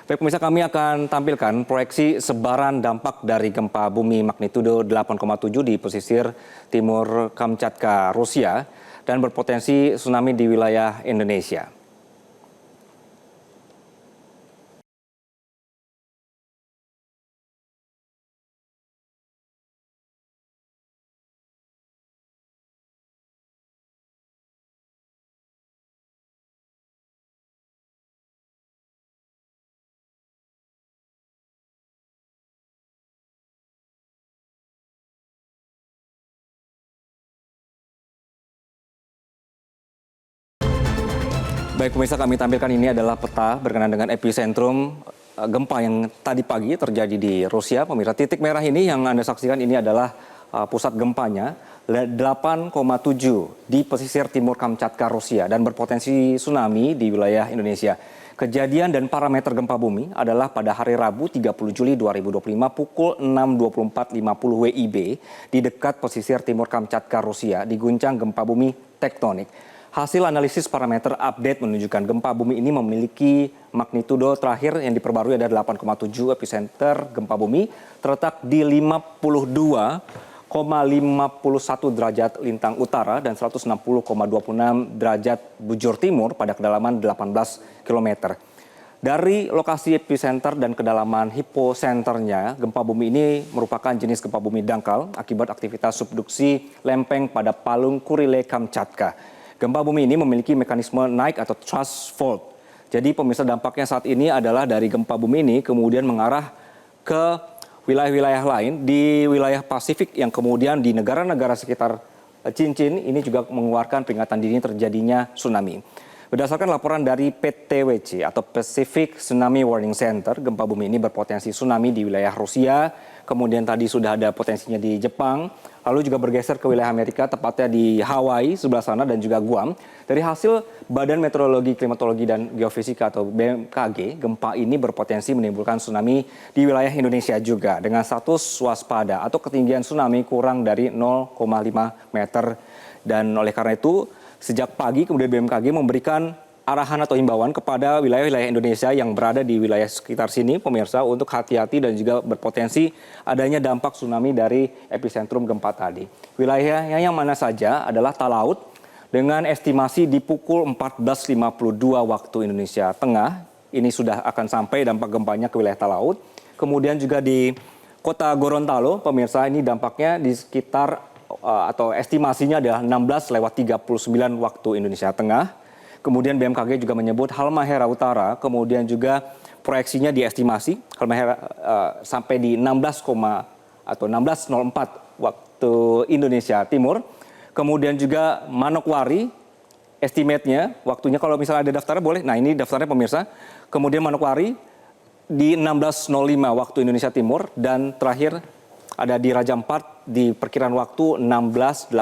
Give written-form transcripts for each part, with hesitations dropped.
Baik pemirsa, kami akan tampilkan proyeksi sebaran dampak dari gempa bumi magnitudo 8,7 di pesisir timur Kamchatka, Rusia, dan berpotensi tsunami di wilayah Indonesia. Baik pemirsa, kami tampilkan ini adalah peta berkenaan dengan epicentrum gempa yang tadi pagi terjadi di Rusia. Pemirsa, titik merah ini yang Anda saksikan ini adalah pusat gempanya 8,7 di pesisir timur Kamchatka, Rusia, dan berpotensi tsunami di wilayah Indonesia. Kejadian dan parameter gempa bumi adalah pada hari Rabu 30 Juli 2025 pukul 6.24.50 WIB di dekat pesisir timur Kamchatka, Rusia, diguncang gempa bumi tektonik. Hasil analisis parameter update menunjukkan gempa bumi ini memiliki magnitudo terakhir yang diperbarui ada 8,7 epicenter gempa bumi terletak di 52,51 derajat lintang utara dan 160,26 derajat bujur timur pada kedalaman 18 km. Dari lokasi epicenter dan kedalaman hiposenternya, gempa bumi ini merupakan jenis gempa bumi dangkal akibat aktivitas subduksi lempeng pada palung Kurile Kamchatka. Gempa bumi ini memiliki mekanisme naik atau thrust fault. Jadi pemirsa, dampaknya saat ini adalah dari gempa bumi ini kemudian mengarah ke wilayah-wilayah lain di wilayah Pasifik yang kemudian di negara-negara sekitar cincin ini juga mengeluarkan peringatan dini terjadinya tsunami. Berdasarkan laporan dari PTWC atau Pacific Tsunami Warning Center, gempa bumi ini berpotensi tsunami di wilayah Rusia, kemudian tadi sudah ada potensinya di Jepang, lalu juga bergeser ke wilayah Amerika, tepatnya di Hawaii sebelah sana dan juga Guam. Dari hasil Badan Meteorologi, Klimatologi, dan Geofisika atau BMKG, gempa ini berpotensi menimbulkan tsunami di wilayah Indonesia juga dengan status waspada atau ketinggian tsunami kurang dari 0,5 meter. Dan oleh karena itu, sejak pagi kemudian BMKG memberikan arahan atau himbauan kepada wilayah-wilayah Indonesia yang berada di wilayah sekitar sini, pemirsa, untuk hati-hati dan juga berpotensi adanya dampak tsunami dari epicentrum gempa tadi. Wilayahnya yang mana saja adalah Talaut dengan estimasi di pukul 14.52 waktu Indonesia Tengah. Ini sudah akan sampai dampak gempanya ke wilayah Talaut. Kemudian juga di kota Gorontalo, pemirsa, ini dampaknya di sekitar atau estimasinya adalah 16:39 waktu Indonesia Tengah. Kemudian BMKG juga menyebut Halmahera Utara, kemudian juga proyeksinya diestimasi Halmahera sampai di 16,04 waktu Indonesia Timur. Kemudian juga Manokwari, estimate-nya waktunya kalau misalnya ada daftarnya boleh. Nah, ini daftarnya pemirsa. Kemudian Manokwari di 16.05 waktu Indonesia Timur, dan terakhir ada di Raja Ampat di perkiraan waktu 16.18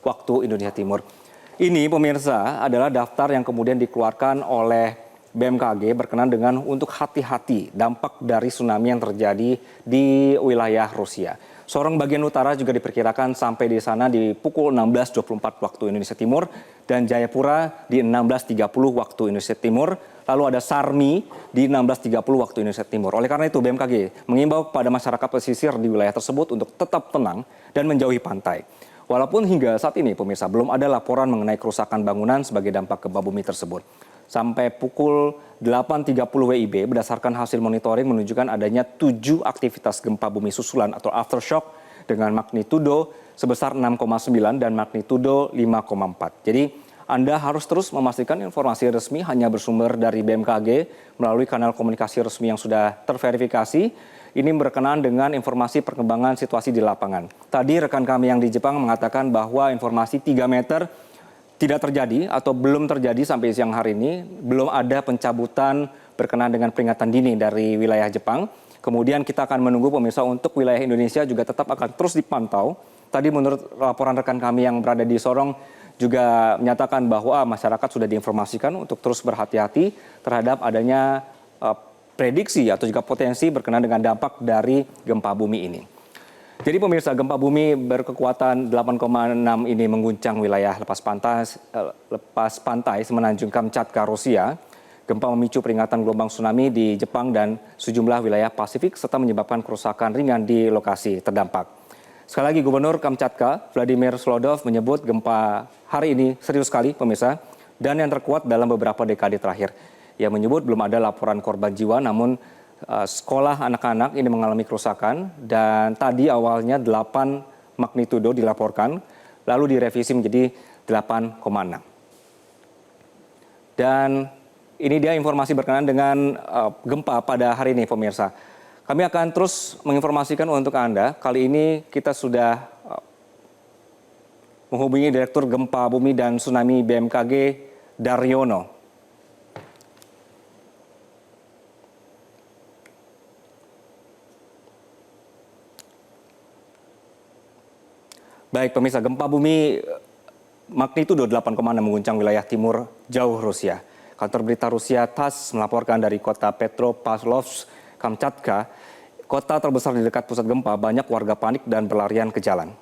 waktu Indonesia Timur. Ini pemirsa adalah daftar yang kemudian dikeluarkan oleh BMKG berkenaan dengan untuk hati-hati dampak dari tsunami yang terjadi di wilayah Rusia. Sorong bagian utara juga diperkirakan sampai di sana di pukul 16.24 waktu Indonesia Timur dan Jayapura di 16.30 waktu Indonesia Timur. Lalu ada Sarmi di 16.30 waktu Indonesia Timur. Oleh karena itu BMKG mengimbau kepada masyarakat pesisir di wilayah tersebut untuk tetap tenang dan menjauhi pantai. Walaupun hingga saat ini pemirsa belum ada laporan mengenai kerusakan bangunan sebagai dampak gempa bumi tersebut. Sampai pukul 8.30 WIB berdasarkan hasil monitoring menunjukkan adanya 7 aktivitas gempa bumi susulan atau aftershock dengan magnitudo sebesar 6,9 dan magnitudo 5,4. Jadi Anda harus terus memastikan informasi resmi hanya bersumber dari BMKG melalui kanal komunikasi resmi yang sudah terverifikasi. Ini berkenaan dengan informasi perkembangan situasi di lapangan. Tadi rekan kami yang di Jepang mengatakan bahwa informasi 3 meter tidak terjadi atau belum terjadi sampai siang hari ini. Belum ada pencabutan berkenaan dengan peringatan dini dari wilayah Jepang. Kemudian kita akan menunggu pemirsa untuk wilayah Indonesia juga tetap akan terus dipantau. Tadi menurut laporan rekan kami yang berada di Sorong juga menyatakan bahwa masyarakat sudah diinformasikan untuk terus berhati-hati terhadap adanya prediksi atau juga potensi berkenaan dengan dampak dari gempa bumi ini. Jadi pemirsa, gempa bumi berkekuatan 8,6 ini mengguncang wilayah lepas pantai Semenanjung Kamchatka, Rusia. Gempa memicu peringatan gelombang tsunami di Jepang dan sejumlah wilayah Pasifik serta menyebabkan kerusakan ringan di lokasi terdampak. Sekali lagi, Gubernur Kamchatka, Vladimir Slodov, menyebut gempa hari ini serius sekali, pemirsa, dan yang terkuat dalam beberapa dekade terakhir. Ia menyebut belum ada laporan korban jiwa, namun sekolah anak-anak ini mengalami kerusakan, dan tadi awalnya 8 magnitudo dilaporkan, lalu direvisi menjadi 8,6. Dan ini dia informasi berkenaan dengan gempa pada hari ini, pemirsa. Kami akan terus menginformasikan untuk Anda. Kali ini kita sudah menghubungi Direktur Gempa Bumi dan Tsunami BMKG, Daryono. Baik, pemirsa, gempa bumi magnitudo 8,6 mengguncang wilayah timur jauh Rusia. Kantor berita Rusia TASS melaporkan dari kota Petropavlovsk, Kamchatka, kota terbesar di dekat pusat gempa, banyak warga panik dan berlarian ke jalan.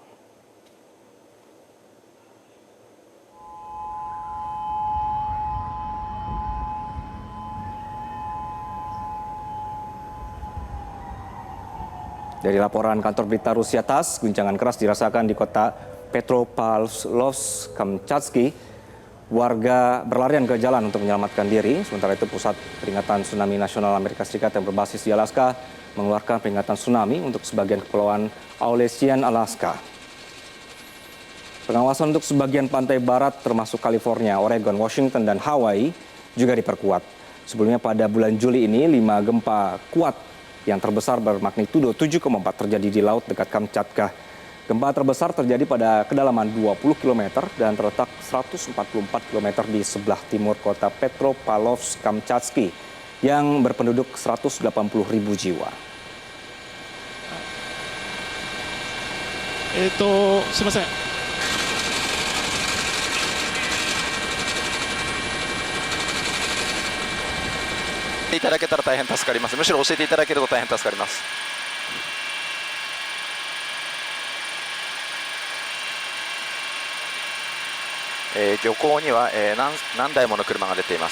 Dari laporan kantor berita Rusia TASS, guncangan keras dirasakan di kota Petropavlovsk, Kamchatsky. Warga berlarian ke jalan untuk menyelamatkan diri. Sementara itu, Pusat Peringatan Tsunami Nasional Amerika Serikat yang berbasis di Alaska mengeluarkan peringatan tsunami untuk sebagian kepulauan Aleutian, Alaska. Pengawasan untuk sebagian pantai barat termasuk California, Oregon, Washington, dan Hawaii juga diperkuat. Sebelumnya pada bulan Juli ini, 5 gempa kuat yang terbesar bermagnitudo 7,4 terjadi di laut dekat Kamchatka. Gempa terbesar terjadi pada kedalaman 20 km dan terletak 144 km di sebelah timur kota Petropavlovsk, Kamchatsky yang berpenduduk 180.000 jiwa. すみません。いただけたら大変助かります。むしろ教えていただけると大変助かります。漁港には、何台もの車が出ています。